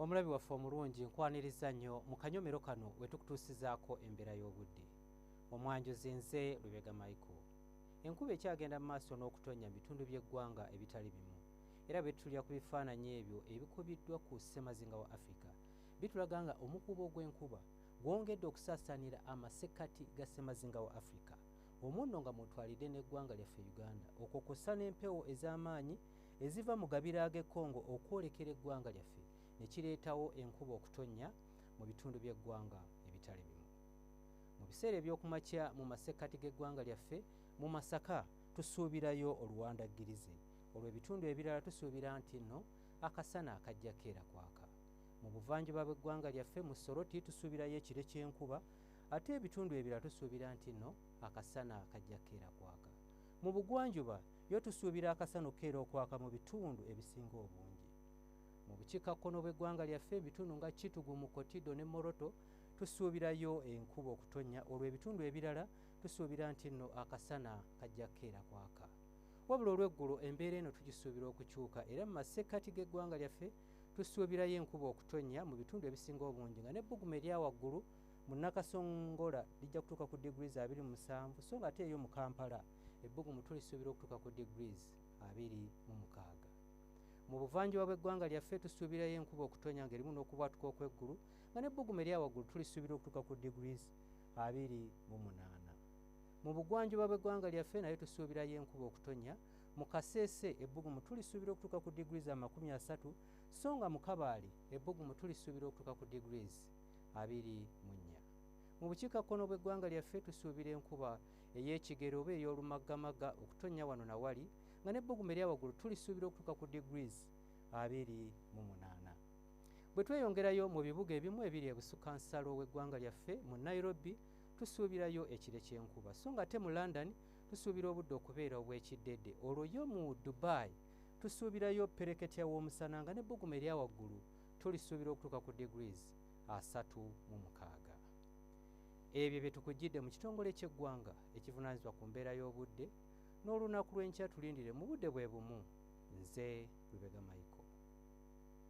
Omulabi waffe omulungi nkwaniriza nnyo mu kanyomero kano we tukutuusizaako embeera y'obudde. Omwanjuzi nze Lubega Micheal. Enkuba ekyagenda mu maaso n'okutonnya mu bitundu by'eggwanga ebitali bimu. Era bwe tutulya ku bifaananyi ebyo ebikubiddwa ku ssemazinga wa Afrika, bitulaga nga omukubo gw'enkuba gwongedde okusaasaanira amasekkati ga ssemazinga wa Afrika. Omunno nga mutwalidde n'eggwanga lyaffe Uganda, okwo kw'ossa n'empewo ez'amaanyi eziva mu gabira g'Ekongo okwolekera eggwanga lyaffe ne kireetawo enkuba okutonnya mu bitundu by'eggwanga ebitali bimu. Mu biseera eby'okumakya mu masekkati g'eggwanga lyaffe mu Masaka tusuubirayo oluwandaggirize. Olwo ebitundu ebirala tusuubira nti nno akasana akajja keera kwaka. Mu buvanjuba bw'eggwanga lyaffe mu Soroti tusuubirayo ekire ky'enkuba, ate ebitundu ebirala tusuubira nti nno akasana akajja keera kwaka. Mu bugwanjuba yo tusuubira akasana okeera okwaka mu bitundu ebisinga obungi. Mu bukiikakkono bw'eggwanga lyaffe ebitundu nga Kitugu, Mukotido ne Moroto tusuubirayo enkuba okutonnya, olwo ebitundu ebirala tusuubira nti nno akasana kajja keera kwaka. Wabula olw'eggulu embeera eno tugisuubira okukyuka, era mu masekkati g'eggwanga lyaffe tusuubirayo enkuba okutonnya mu bitundu ebisinga obungi, nga n'ebbugumu erya waggulu mu Nakasongola lijja kutuuka ku degrees 27, so nga ate eyo mu Kampala ebbugumu tulisuubira okutuuka ku degrees 26. Mu buvanjuba bw'eggwanga lyaffe tusuubirayo enkuba okutonnya ng'erimu n'okubwatuka okw'eggulu, nga n'ebbugumu erya waggulu tulisuubira okutuuka ku degrees 28. Mu bugwanjuba bw'eggwanga lyaffe naye tusuubirayo enkuba okutonnya. Mu Kasese ebbugumu tulisuubira okutuuka ku degrees 30, so nga mu Kabaale ebbugumu tulisuubira okutuuka ku degrees 24. Mu bukiikakkono bw'eggwanga lyaffe tusuubira enkuba ey'ekigero oba ey'olumagamaga okutonnya wano na wali, nga n'ebbugumu erya waggulu tulisuubira okutuuka ku degrees 28. Bwe tweyongerayo mu bibuga ebimu ebiri ebusukkansalo w'eggwanga lyaffe, mu Nairobi tusuubirayo ekire ky'enkuba, so nga ate mu London tusuubira obudde okubeera obw'ekiddedde. Olwo yo mu Dubai tusuubirayo pereketya w'omusana, nga n'ebbugumu erya waggulu tulisuubira okutuuka ku degrees 36. Ebyo bye tukujjidde mu kitongole ky'eggwanga ekivunaanyizibwa ku mbeera y'obudde, n'olunaku lw'enkya tulindire mu budde bwe bumu. Nze Lubega Micheal.